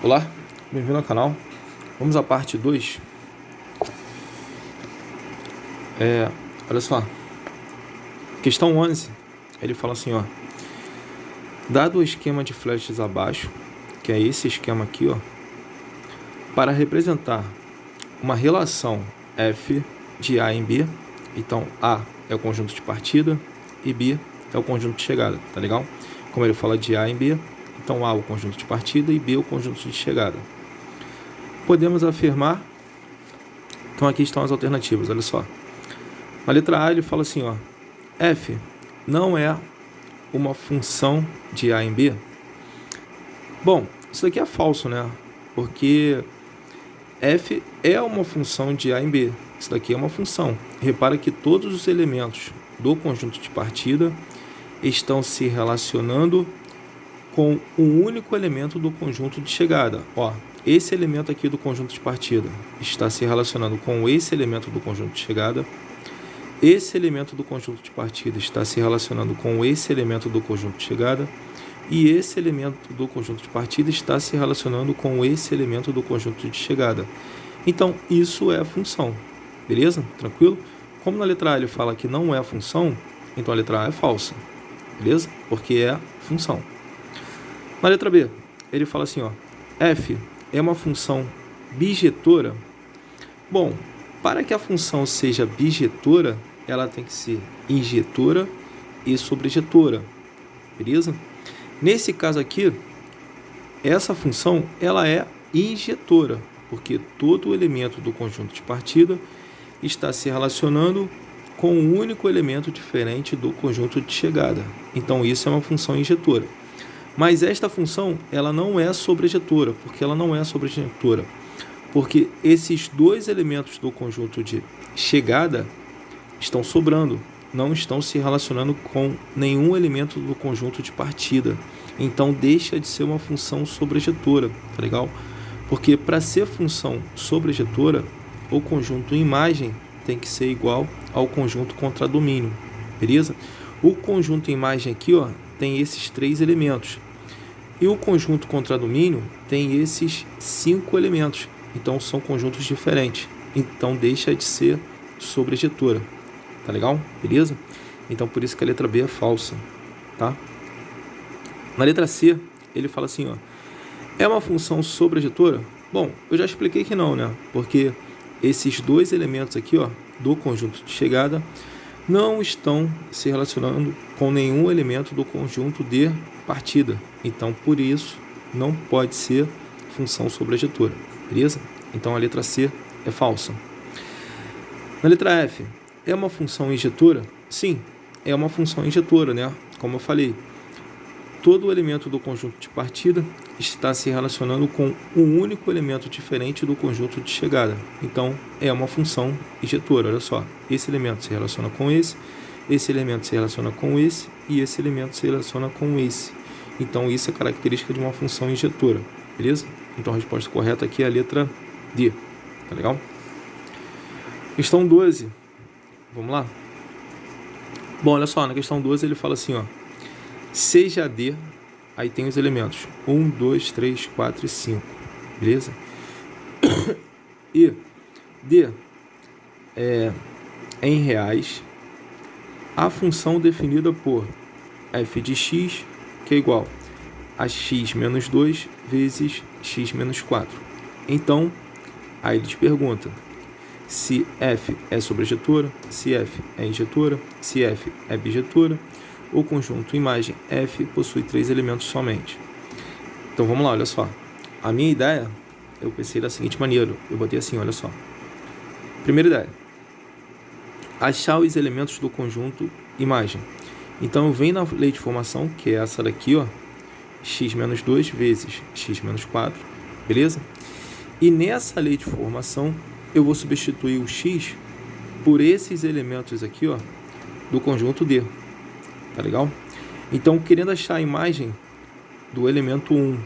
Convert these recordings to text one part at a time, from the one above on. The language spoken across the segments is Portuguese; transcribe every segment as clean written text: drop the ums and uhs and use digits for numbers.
Olá, bem-vindo ao canal. Vamos à parte 2. Olha só, questão 11, ele fala assim, ó: dado o esquema de flashes abaixo, que é esse esquema aqui, ó, para representar uma relação F de A em B, então A é o conjunto de partida e B é o conjunto de chegada, tá legal? Como ele fala de A em B, então A é o conjunto de partida e B é o conjunto de chegada. Podemos afirmar, então aqui estão as alternativas, olha só. Na letra A ele fala assim, ó: F não é uma função de A em B. Bom, isso aqui é falso, né? Porque F é uma função de A em B. Isso daqui é uma função. Repara que todos os elementos do conjunto de partida estão se relacionando com um único elemento do conjunto de chegada. Ó, esse elemento aqui do conjunto de partida está se relacionando com esse elemento do conjunto de chegada. Esse elemento do conjunto de partida está se relacionando com esse elemento do conjunto de chegada. E esse elemento do conjunto de partida está se relacionando com esse elemento do conjunto de chegada. Então, isso é a função. Beleza? Tranquilo? Como na letra A ele fala que não é a função, então a letra A é falsa. Beleza? Porque é função. Na letra B, ele fala assim, ó: F é uma função bijetora. Bom, para que a função seja bijetora, ela tem que ser injetora e sobrejetora. Beleza? Nesse caso aqui, essa função ela é injetora, porque todo elemento do conjunto de partida está se relacionando com um único elemento diferente do conjunto de chegada. Então isso é uma função injetora. Mas esta função ela não é sobrejetora. Por que ela não é sobrejetora? Porque esses dois elementos do conjunto de chegada estão sobrando, não estão se relacionando com nenhum elemento do conjunto de partida. Então deixa de ser uma função sobrejetora, tá legal? Porque para ser função sobrejetora, o conjunto imagem tem que ser igual ao conjunto contradomínio, beleza? O conjunto imagem aqui, ó, tem esses 3 elementos. E o conjunto contradomínio tem esses 5 elementos. Então são conjuntos diferentes. Então deixa de ser sobrejetora. Tá legal? Beleza? Então por isso que a letra B é falsa, tá? Na letra C, ele fala assim, ó: é uma função sobrejetora? Bom, eu já expliquei que não, né? Porque esses 2 elementos aqui, ó, do conjunto de chegada não estão se relacionando com nenhum elemento do conjunto de partida. Então, por isso, não pode ser função sobrejetora. Beleza? Então, a letra C é falsa. Na letra F, é uma função injetora? Sim, é uma função injetora, né? Como eu falei, todo elemento do conjunto de partida está se relacionando com um único elemento diferente do conjunto de chegada. Então, é uma função injetora. Olha só, esse elemento se relaciona com esse elemento se relaciona com esse, e esse elemento se relaciona com esse. Então, isso é característica de uma função injetora. Beleza? Então, a resposta correta aqui é a letra D. Tá legal? Questão 12. Vamos lá? Bom, olha só, na questão 12 ele fala assim, ó: seja D, aí tem os elementos 1, 2, 3, 4 e 5, beleza? E D é em reais a função definida por f de x, que é igual a x menos 2 vezes x menos 4. Então, aí ele te pergunta se f é sobrejetora, se f é injetora, se f é bijetora. O conjunto imagem F possui 3 elementos somente. Então vamos lá, olha só. A minha ideia, eu pensei da seguinte maneira, eu botei assim, olha só. Primeira ideia: achar os elementos do conjunto imagem. Então eu venho na lei de formação, que é essa daqui, ó, x menos 2 vezes x menos 4, beleza? E nessa lei de formação, eu vou substituir o x por esses elementos aqui, ó, do conjunto D. Tá legal? Então, querendo achar a imagem do elemento 1,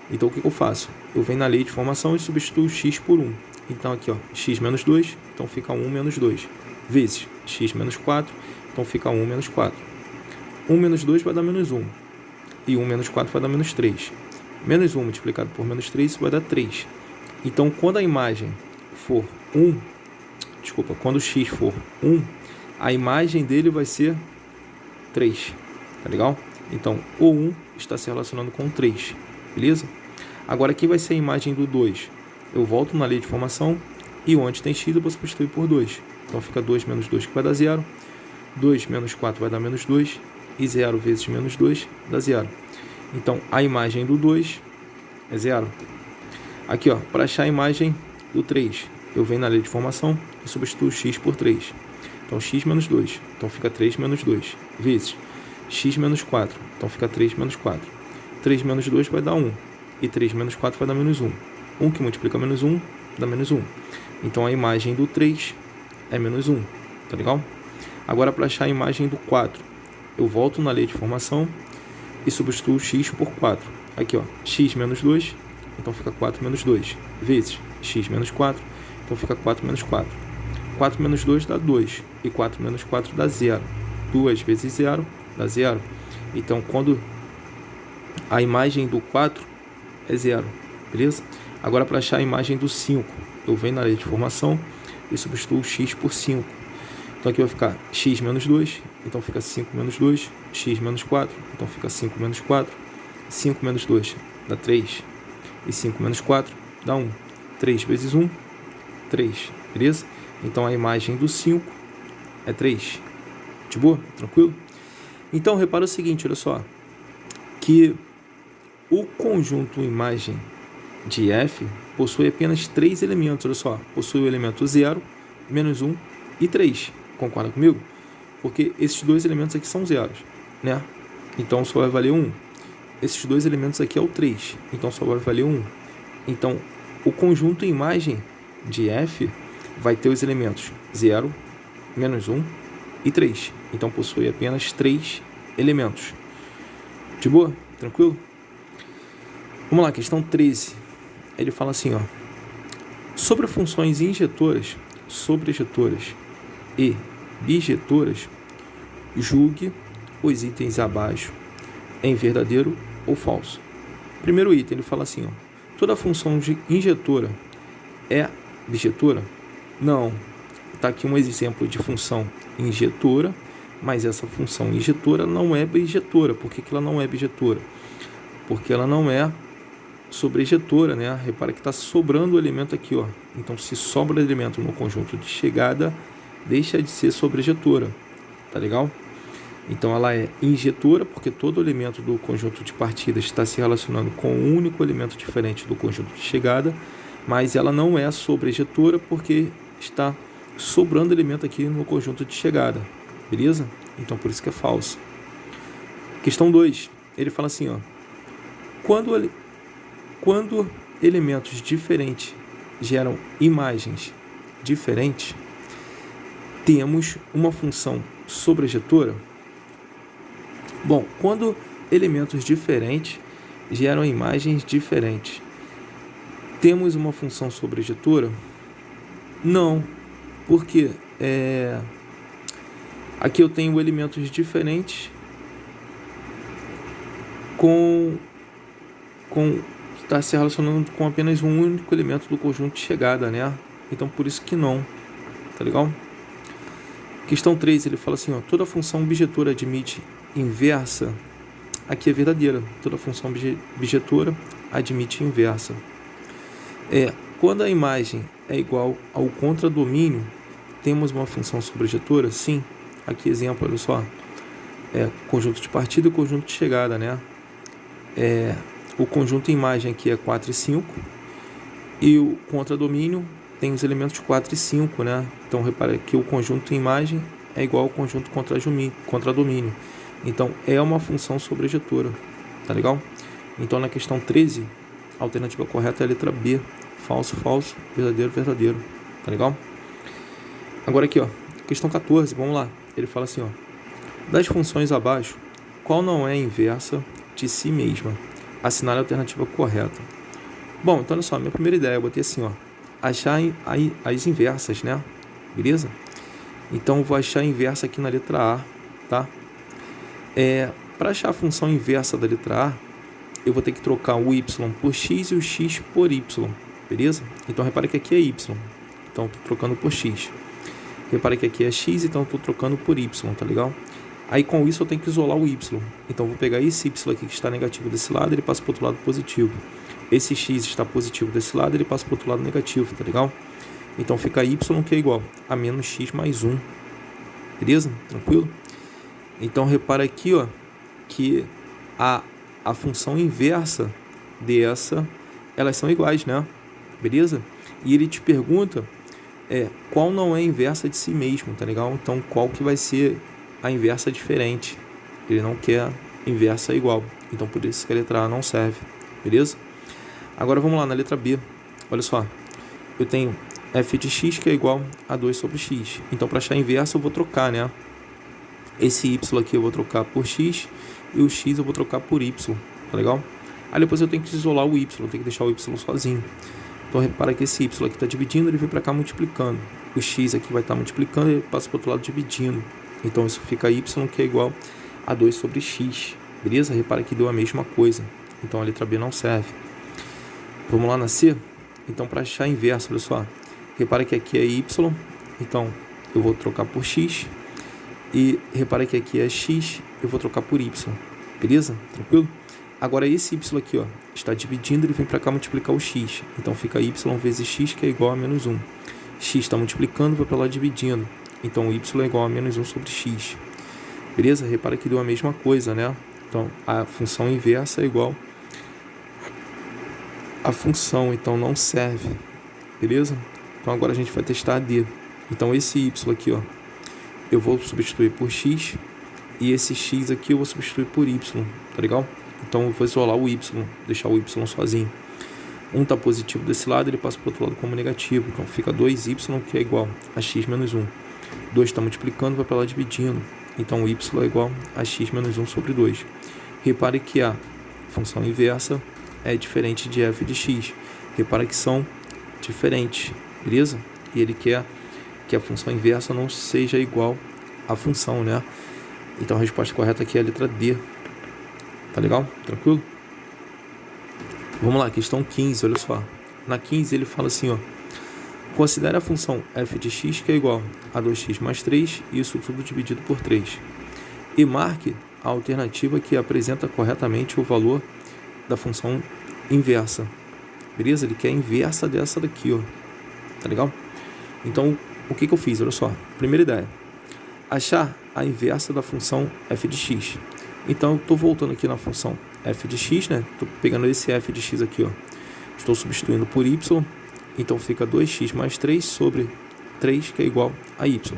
então o que eu faço? Eu venho na lei de formação e substituo x por 1. Então, aqui, ó, x menos 2, então fica 1 menos 2, vezes x menos 4, então fica 1 menos 4. 1 menos 2 vai dar menos 1, e 1 menos 4 vai dar menos 3, Menos 1 multiplicado por menos 3, isso vai dar 3. Então, quando a imagem for 1, quando x for 1, a imagem dele vai ser 3, tá legal? Então, o 1 está se relacionando com 3, beleza? Agora, aqui vai ser a imagem do 2. Eu volto na lei de formação e onde tem x eu vou substituir por 2. Então, fica 2 menos 2 que vai dar 0. 2 menos 4 vai dar menos 2. E 0 vezes menos 2 dá 0. Então, a imagem do 2 é 0. Aqui, ó, para achar a imagem do 3, eu venho na lei de formação e substituo x por 3. Então, x menos 2. Então, fica 3 menos 2. Vezes x menos 4. Então, fica 3 menos 4. 3 menos 2 vai dar 1. E 3 menos 4 vai dar menos 1. 1 que multiplica menos 1 dá menos 1. Então, a imagem do 3 é menos 1. Tá legal? Agora, para achar a imagem do 4, eu volto na lei de formação e substituo x por 4. Aqui, ó, x menos 2, então fica 4 menos 2. Vezes x menos 4, então fica 4 menos 4. 4 menos 2 dá 2. E 4 menos 4 dá 0. 2 vezes 0 dá 0. Então, quando a imagem do 4 é 0. Beleza? Agora, para achar a imagem do 5, eu venho na lei de formação e substituo x por 5. Então, aqui vai ficar x menos 2, então fica 5 menos 2. X menos 4, então fica 5 menos 4. 5 menos 2 dá 3. E 5 menos 4 dá 1. 3 vezes 1, 3. Beleza? Então, a imagem do 5 é 3. De boa? Tranquilo? Então, repara o seguinte, olha só. Que o conjunto imagem de F possui apenas 3 elementos. Olha só. Possui o elemento 0, menos 1 e 3. Concorda comigo? Porque esses dois elementos aqui são zeros, né? Então, só vai valer 1. Esses dois elementos aqui é o 3. Então, só vai valer 1. Então, o conjunto imagem de F vai ter os elementos 0, menos 1 e 3. Então, possui apenas 3 elementos. De boa? Tranquilo? Vamos lá, questão 13. Ele fala assim, ó. Sobre funções injetoras, sobrejetoras e bijetoras, julgue os itens abaixo em verdadeiro ou falso. Primeiro item, ele fala assim, ó. Toda função injetora é bijetora? Não. Está aqui um exemplo de função injetora, mas essa função injetora não é bijetora. Por que ela não é bijetora? Porque ela não é sobrejetora, né? Repara que está sobrando o elemento aqui, ó. Então, se sobra elemento no conjunto de chegada, deixa de ser sobrejetora. Tá legal? Então, ela é injetora porque todo elemento do conjunto de partida está se relacionando com um único elemento diferente do conjunto de chegada, mas ela não é sobrejetora porque está sobrando elemento aqui no conjunto de chegada. Beleza? Então, por isso que é falso. Questão 2. Ele fala assim, ó. Quando elementos diferentes geram imagens diferentes, temos uma função sobrejetora? Bom, quando elementos diferentes geram imagens diferentes, temos uma função sobrejetora? Não, porque aqui eu tenho elementos diferentes está se relacionando com apenas um único elemento do conjunto de chegada, né? Então, por isso que não. Tá legal? Questão 3, ele fala assim, ó. Toda função bijetora admite inversa. Aqui é verdadeira. Toda função bijetora admite inversa. Quando a imagem é igual ao contradomínio, temos uma função sobrejetora? Sim. Aqui, exemplo, olha só. Conjunto de partida e conjunto de chegada, né? O conjunto imagem aqui é 4 e 5. E o contradomínio tem os elementos 4 e 5, né? Então, repara que o conjunto imagem é igual ao conjunto contradomínio. Então, é uma função sobrejetora. Tá legal? Então, na questão 13, a alternativa correta é a letra B. Falso, falso, verdadeiro, verdadeiro. Tá legal? Agora aqui, ó. Questão 14, vamos lá. Ele fala assim, ó. Das funções abaixo, qual não é inversa de si mesma? Assinale a alternativa correta. Bom, então olha só, minha primeira ideia, eu botei assim, ó. Achar as inversas, né? Beleza? Então, eu vou achar a inversa aqui na letra A, tá? Para achar a função inversa da letra A, eu vou ter que trocar o y por x e o x por y, beleza? Então, repare que aqui é y, então estou trocando por x. Repare que aqui é x, então estou trocando por y, tá legal? Aí, com isso, eu tenho que isolar o y. Então, vou pegar esse y aqui que está negativo desse lado, ele passa para o outro lado positivo. Esse x está positivo desse lado, ele passa para o outro lado negativo, tá legal? Então, fica y que é igual a menos x mais 1. Beleza? Tranquilo? Então, repara aqui, ó, que a função inversa dessa, elas são iguais, né? Beleza? E ele te pergunta qual não é a inversa de si mesmo, tá legal? Então, qual que vai ser a inversa diferente? Ele não quer inversa igual. Então, por isso que a letra A não serve. Beleza? Agora, vamos lá na letra B. Olha só. Eu tenho f de x que é igual a 2 sobre x. Então, para achar a inversa, eu vou trocar, né? Esse y aqui eu vou trocar por x e o x eu vou trocar por y, tá legal? Aí depois eu tenho que isolar o y, eu tenho que deixar o y sozinho. Então repara que esse y aqui está dividindo, ele vem para cá multiplicando. O x aqui vai estar multiplicando e ele passa para o outro lado dividindo. Então isso fica y que é igual a 2 sobre x, beleza? Repara que deu a mesma coisa. Então a letra B não serve. Vamos lá na C? Então para achar a inversa, olha só. Repara que aqui é y, então eu vou trocar por x. E repara que aqui é x, eu vou trocar por y, beleza? Tranquilo? Agora esse y aqui, ó, está dividindo, ele vem para cá multiplicar o x. Então fica y vezes x que é igual a menos 1. X está multiplicando, vai para lá dividindo. Então y é igual a menos 1 sobre x. Beleza? Repara que deu a mesma coisa, né? Então a função inversa é igual a função, então não serve. Beleza? Então agora a gente vai testar a D. Então esse y aqui, ó, eu vou substituir por x e esse x aqui eu vou substituir por y, tá legal? Então eu vou isolar o y, deixar o y sozinho. 1 está positivo desse lado, ele passa para o outro lado como negativo, então fica 2y que é igual a x menos 1. 2 está multiplicando, vai para lá dividindo, então y é igual a x menos 1 sobre 2. Repare que a função inversa é diferente de f de x. Repare que são diferentes, beleza? E ele quer que a função inversa não seja igual à função, né? Então a resposta correta aqui é a letra D. Tá legal? Tranquilo? Vamos lá, questão 15, olha só. Na 15 ele fala assim, ó. Considere a função f de x que é igual a 2x mais 3, isso tudo dividido por 3. E marque a alternativa que apresenta corretamente o valor da função inversa. Beleza? Ele quer a inversa dessa daqui, ó. Tá legal? Então, o que eu fiz? Olha só. Primeira ideia. Achar a inversa da função f de x. Então, eu estou voltando aqui na função f de x, né? Estou pegando esse f de x aqui, ó. Estou substituindo por y. Então, fica 2x mais 3 sobre 3, que é igual a y.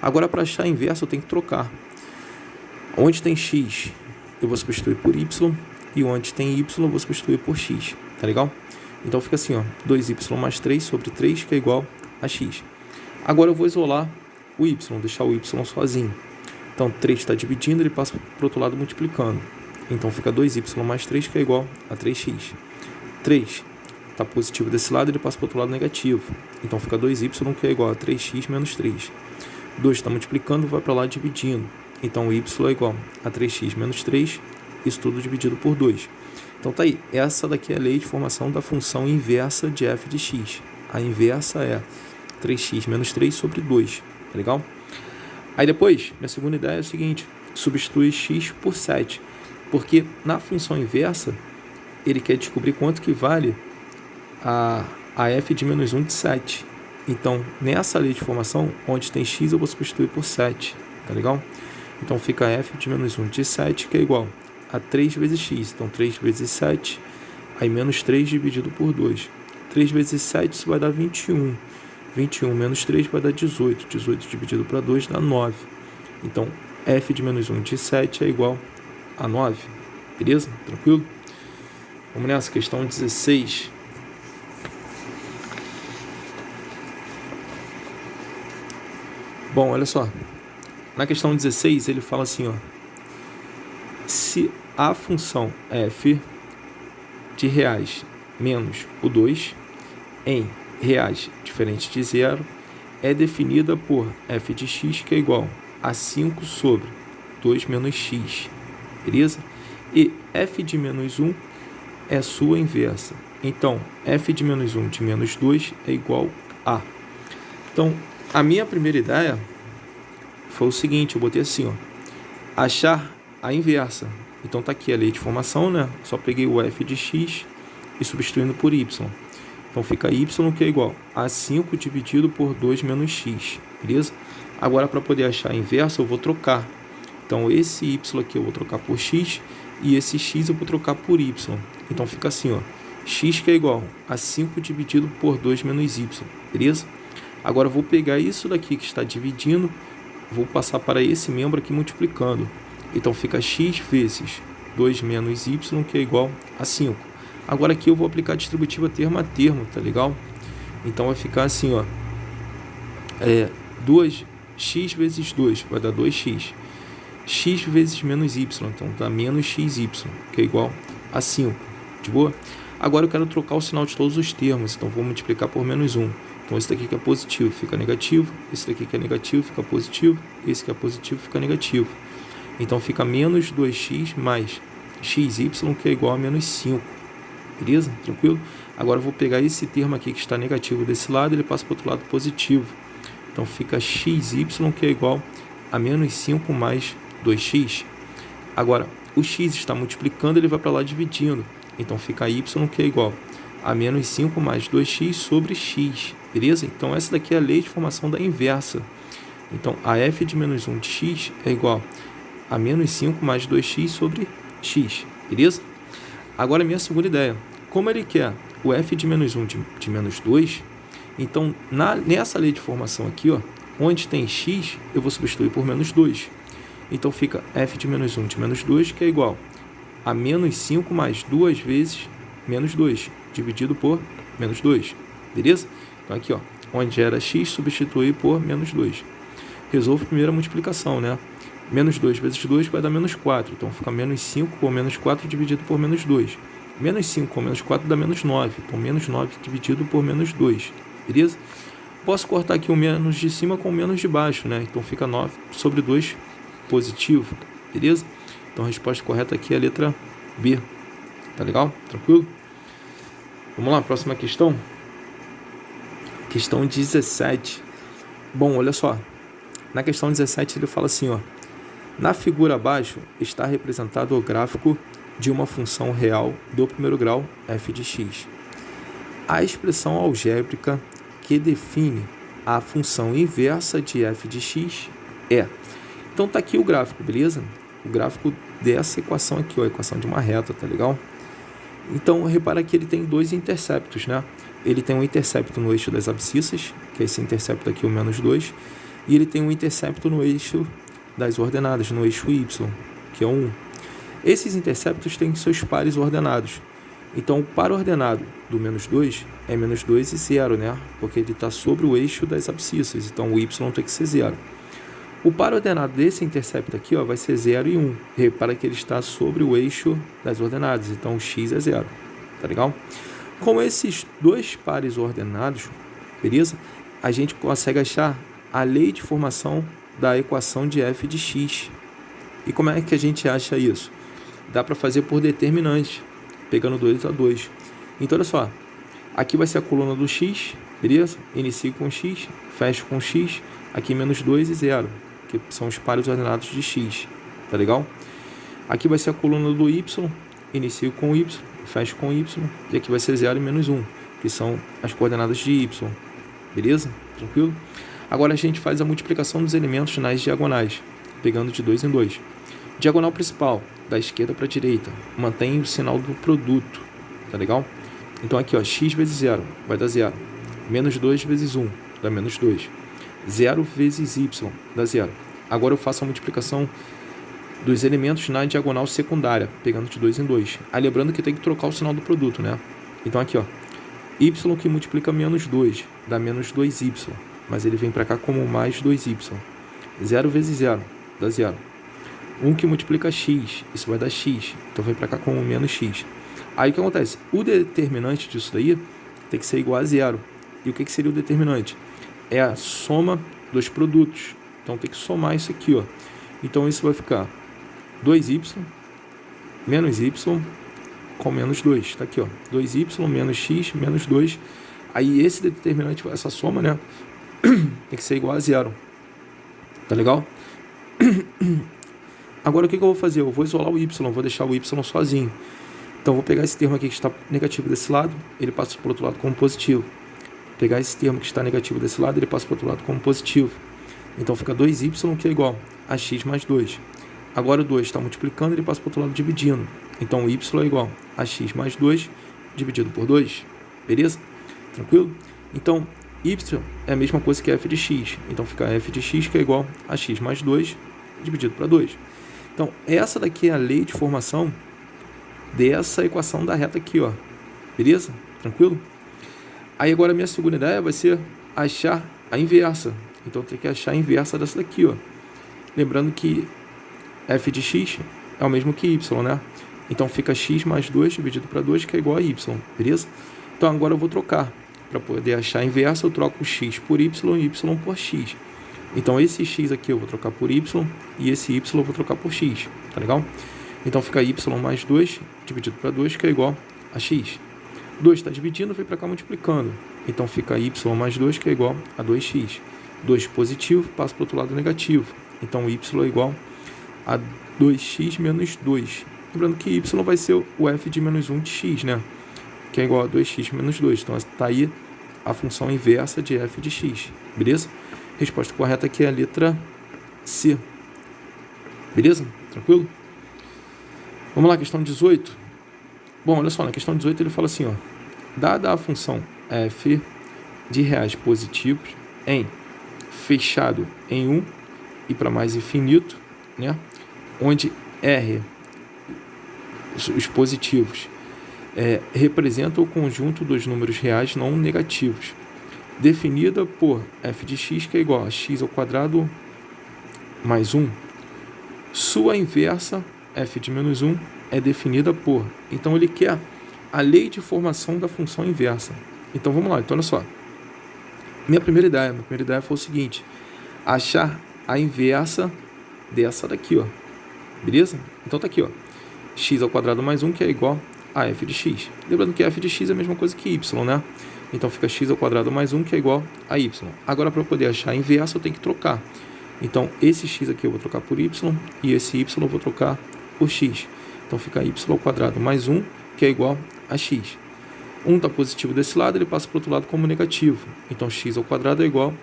Agora, para achar a inversa, eu tenho que trocar. Onde tem x, eu vou substituir por y. E onde tem y, eu vou substituir por x. Tá legal? Então, fica assim, ó. 2y mais 3 sobre 3, que é igual a x. Agora eu vou isolar o y, deixar o y sozinho. Então 3 está dividindo, ele passa para o outro lado multiplicando. Então fica 2y mais 3 que é igual a 3x. 3 está positivo desse lado, ele passa para o outro lado negativo. Então fica 2y que é igual a 3x menos 3. 2 está multiplicando, vai para lá dividindo. Então y é igual a 3x menos 3, isso tudo dividido por 2. Então tá aí, essa daqui é a lei de formação da função inversa de f de x. A inversa é 3x menos 3 sobre 2, tá legal? Aí depois, minha segunda ideia é o seguinte, substitui x por 7, porque na função inversa, ele quer descobrir quanto que vale a f de menos 1 de 7. Então, nessa lei de formação, onde tem x, eu vou substituir por 7, tá legal? Então, fica f de menos 1 de 7, que é igual a 3 vezes x. Então, 3 vezes 7, aí menos 3 dividido por 2. 3 vezes 7, isso vai dar 21. 21 menos 3 vai dar 18. 18 dividido para 2 dá 9. Então, f de menos 1 de 7 é igual a 9. Beleza? Tranquilo? Vamos nessa, questão 16. Bom, olha só. Na questão 16, ele fala assim, ó. Se a função f de reais menos o 2 em reais diferente de zero é definida por f de x que é igual a 5 sobre 2 menos x, beleza? E f de menos 1 é sua inversa. Então, f de menos 1 de menos 2 é igual a. Então, a minha primeira ideia foi o seguinte, eu botei assim, ó, achar a inversa. Então tá aqui a lei de formação, né? Só peguei o f de x e substituindo por y. Então fica y que é igual a 5 dividido por 2 menos x, beleza? Agora para poder achar a inversa eu vou trocar. Então esse y aqui eu vou trocar por x e esse x eu vou trocar por y. Então fica assim, ó, x que é igual a 5 dividido por 2 menos y, beleza? Agora eu vou pegar isso daqui que está dividindo, vou passar para esse membro aqui multiplicando. Então fica x vezes 2 menos y, que é igual a 5. Agora aqui eu vou aplicar a distributiva termo a termo, tá legal? Então vai ficar assim, ó. 2x vezes 2 vai dar 2x. X vezes menos y, então dá menos xy, que é igual a 5. De boa? Agora eu quero trocar o sinal de todos os termos, então vou multiplicar por menos 1. Então esse daqui que é positivo fica negativo, esse daqui que é negativo fica positivo, esse que é positivo fica negativo. Então fica menos 2x mais xy, que é igual a menos 5. Beleza? Tranquilo? Agora eu vou pegar esse termo aqui que está negativo desse lado, ele passa para o outro lado positivo. Então fica xy, que é igual a menos 5 mais 2x. Agora, o x está multiplicando, ele vai para lá dividindo. Então fica y, que é igual a menos 5 mais 2x sobre x. Beleza? Então essa daqui é a lei de formação da inversa. Então a f de menos 1 de x é igual a menos 5 mais 2x sobre x. Beleza? Agora a minha segunda ideia. Como ele quer o f de menos 1 de menos 2, então nessa lei de formação aqui, ó, onde tem x, eu vou substituir por menos 2. Então fica f de menos 1 de menos 2, que é igual a menos 5 mais 2 vezes menos 2, dividido por menos 2. Beleza? Então aqui, ó, onde era x, substituir por menos 2. Resolvo a primeira multiplicação, né? Menos 2 vezes 2 vai dar menos 4. Então fica menos 5 com menos 4 dividido por menos 2. Menos 5 com menos 4 dá menos 9. Então menos 9 dividido por menos 2. Beleza? Posso cortar aqui o menos de cima com o menos de baixo, né? Então fica 9 sobre 2 positivo. Beleza? Então a resposta correta aqui é a letra B. Tá legal? Tranquilo? Vamos lá, próxima questão. Questão 17. Bom, olha só. Na questão 17 ele fala assim, ó. Na figura abaixo está representado o gráfico de uma função real do primeiro grau f de x. A expressão algébrica que define a função inversa de f de x é... Então tá aqui o gráfico, beleza? O gráfico dessa equação aqui, ó, a equação de uma reta, tá legal? Então repara que ele tem dois interceptos, né? Ele tem um intercepto no eixo das abscissas, que é esse intercepto aqui, o menos 2, e ele tem um intercepto no eixo das ordenadas, no eixo y, que é o 1. Esses interceptos têm seus pares ordenados. Então, o par ordenado do menos 2 é menos 2 e 0, né? Porque ele está sobre o eixo das abscissas, então o y tem que ser 0. O par ordenado desse intercepto aqui, ó, vai ser 0 e 1. Repara que ele está sobre o eixo das ordenadas, então o x é 0. Tá legal? Com esses dois pares ordenados, beleza? A gente consegue achar a lei de formação da equação de f de x. E como é que a gente acha isso? Dá para fazer por determinante, pegando 2 a 2. Então, olha só. Aqui vai ser a coluna do x, beleza? Inicio com x, fecho com x. Aqui menos 2 e 0, que são os pares ordenados de x. Tá legal? Aqui vai ser a coluna do y, inicio com y, fecho com y. E aqui vai ser 0 e menos 1, que são as coordenadas de y. Beleza? Tranquilo? Agora a gente faz a multiplicação dos elementos nas diagonais, pegando de 2 em 2. Diagonal principal, da esquerda para a direita, mantém o sinal do produto, tá legal? Então aqui, ó, x vezes 0 vai dar 0. Menos 2 vezes 1 dá menos 2. 0 vezes y dá 0. Agora eu faço a multiplicação dos elementos na diagonal secundária, pegando de 2 em 2. Aí lembrando que tem que trocar o sinal do produto, né? Então aqui, ó, y que multiplica menos 2 dá menos 2y. Mas ele vem para cá como mais 2y. 0 vezes 0 dá 0. 1 que multiplica x, isso vai dar x. Então vem para cá como menos x. Aí o que acontece? O determinante disso daí tem que ser igual a 0. E o que seria o determinante? É a soma dos produtos. Então tem que somar isso aqui, ó. Então isso vai ficar 2y menos y com menos 2. Tá aqui, ó. 2y menos x menos 2. Aí esse determinante, essa soma, né? Tem que ser igual a zero. Tá legal? Agora o que eu vou fazer? Eu vou isolar o y, vou deixar o y sozinho. Então vou pegar esse termo aqui que está negativo desse lado, ele passa para o outro lado como positivo. Pegar esse termo que está negativo desse lado, ele passa para o outro lado como positivo. Então fica 2y, que é igual a x mais 2. Agora o 2 está multiplicando, ele passa para o outro lado dividindo. Então o y é igual a x mais 2 dividido por 2. Beleza? Tranquilo? Então y é a mesma coisa que f de x. Então fica f de x, que é igual a x mais 2 dividido para 2. Então essa daqui é a lei de formação dessa equação da reta aqui, ó. Beleza? Tranquilo? Aí agora a minha segunda ideia vai ser achar a inversa. Então tem que achar a inversa dessa daqui, ó. Lembrando que f de x é o mesmo que y, né? Então fica x mais 2 dividido para 2, que é igual a y, beleza? Então agora eu vou trocar. Para poder achar a inversa, eu troco x por y e y por x. Então esse x aqui eu vou trocar por y e esse y eu vou trocar por x, tá legal? Então fica y mais 2 dividido para 2, que é igual a x. 2 está dividindo, vem para cá multiplicando. Então fica y mais 2, que é igual a 2x. 2 positivo, passa para o outro lado negativo. Então y é igual a 2x menos 2. Lembrando que y vai ser o f de menos 1 de x, né? Que é igual a 2x menos 2. Então está aí a função inversa de f de x. Beleza? Resposta correta aqui é a letra C. Beleza? Tranquilo? Vamos lá, questão 18. Bom, olha só, na questão 18 ele fala assim, ó. Dada a função f de reais positivos em fechado em 1 e para mais infinito, né? Onde R, os positivos, representam o conjunto dos números reais não negativos, definida por f de x, que é igual a x ao quadrado mais 1. Sua inversa, f de menos 1, é definida por... Então, ele quer a lei de formação da função inversa. Então, vamos lá. Então, olha só. Minha primeira ideia foi o seguinte. Achar a inversa dessa daqui, ó. Beleza? Então, tá aqui, ó. X ao quadrado mais 1, que é igual a f de x. Lembrando que f de x é a mesma coisa que y, né? Então, fica x ao quadrado mais 1, que é igual a y. Agora, para eu poder achar a inversa, eu tenho que trocar. Então, esse x aqui eu vou trocar por y e esse y eu vou trocar por x. Então, fica y ao quadrado mais 1, que é igual a x. 1 está positivo desse lado, ele passa para o outro lado como negativo. Então, x ao quadrado é igual,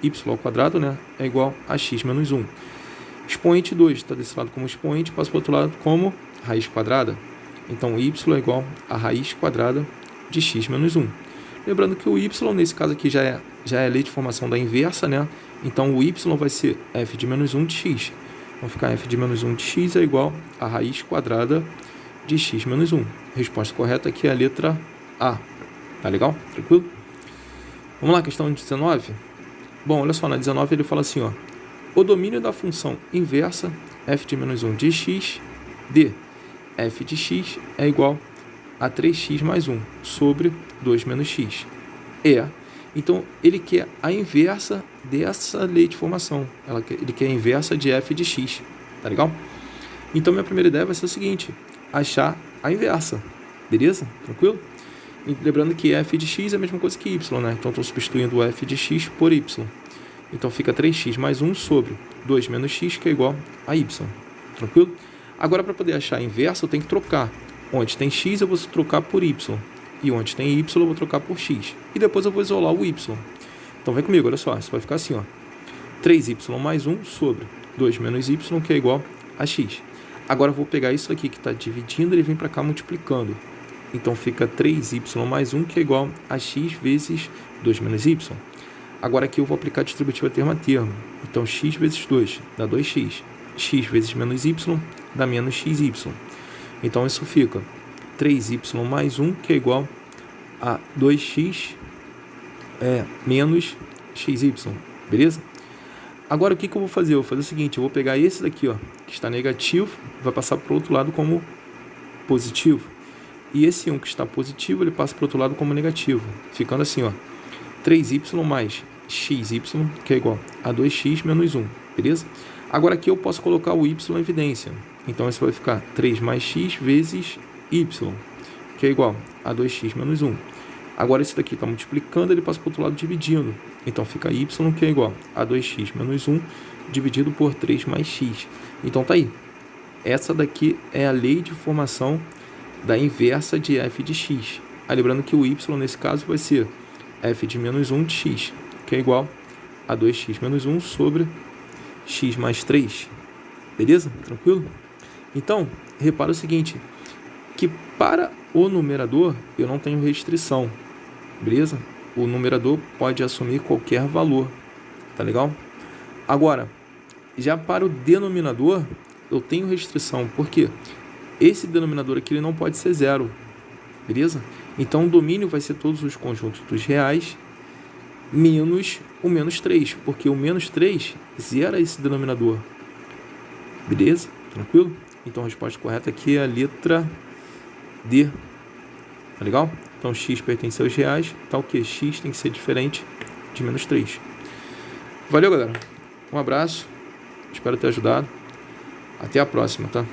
y ao quadrado, né, é igual a x menos 1. Expoente 2 está desse lado como expoente, passa para o outro lado como raiz quadrada. Então, y é igual a raiz quadrada de x menos 1. Lembrando que o y, nesse caso aqui, já é a lei de formação da inversa, né? Então, o y vai ser f de menos 1 de x. Então, ficar f de menos 1 de x é igual a raiz quadrada de x menos 1. Resposta correta aqui é a letra A. Tá legal? Tranquilo? Vamos lá, questão 19. Bom, olha só, na 19 ele fala assim, ó. O domínio da função inversa f de menos 1 de x de f de x é igual a 3x mais 1 sobre 2 menos x. Então, ele quer a inversa dessa lei de formação. Ele quer a inversa de f de x. Tá legal? Então, minha primeira ideia vai ser o seguinte. Achar a inversa. Beleza? Tranquilo? E lembrando que f de x é a mesma coisa que y, né? Então, estou substituindo o f de x por y. Então, fica 3x mais 1 sobre 2 menos x, que é igual a y. Tranquilo? Agora, para poder achar a inversa, eu tenho que trocar. Onde tem x, eu vou trocar por y. E onde tem y, eu vou trocar por x. E depois eu vou isolar o y. Então, vem comigo, olha só. Isso vai ficar assim, ó. 3y mais 1 sobre 2 menos y, que é igual a x. Agora, eu vou pegar isso aqui que está dividindo, ele vem para cá multiplicando. Então, fica 3y mais 1, que é igual a x vezes 2 menos y. Agora, aqui eu vou aplicar a distributiva termo a termo. Então, x vezes 2 dá 2x. X vezes menos y dá menos xy. Então, isso fica 3y mais 1, que é igual a 2x menos xy. Beleza? Agora, o que eu vou fazer? Eu vou fazer o seguinte, eu vou pegar esse daqui, ó, que está negativo, vai passar para o outro lado como positivo. E esse 1 que está positivo, ele passa para o outro lado como negativo. Ficando assim, ó, 3y mais xy, que é igual a 2x menos 1. Beleza? Agora, aqui eu posso colocar o y em evidência. Então, isso vai ficar 3 mais x vezes y. que é igual a 2x menos 1. Agora esse daqui está multiplicando, ele passa para o outro lado dividindo. Então fica y, que é igual a 2x menos 1 dividido por 3 mais x. Então tá aí. Essa daqui é a lei de formação da inversa de f de x. Aí, lembrando que o y, nesse caso, vai ser f de menos 1 de x, que é igual a 2x menos 1 sobre x mais 3. Beleza? Tranquilo? Então, repara o seguinte, que para o numerador eu não tenho restrição. Beleza? O numerador pode assumir qualquer valor. Tá legal? Agora, já para o denominador, eu tenho restrição. Por quê? Esse denominador aqui ele não pode ser zero. Beleza? Então, o domínio vai ser todos os conjuntos dos reais menos o menos 3. Porque o menos 3 zera esse denominador. Beleza? Tranquilo? Então, a resposta correta aqui é a letra D. Tá legal? Então, x pertence aos reais. Tal que x tem que ser diferente de menos 3. Valeu, galera. Um abraço. Espero ter ajudado. Até a próxima, tá?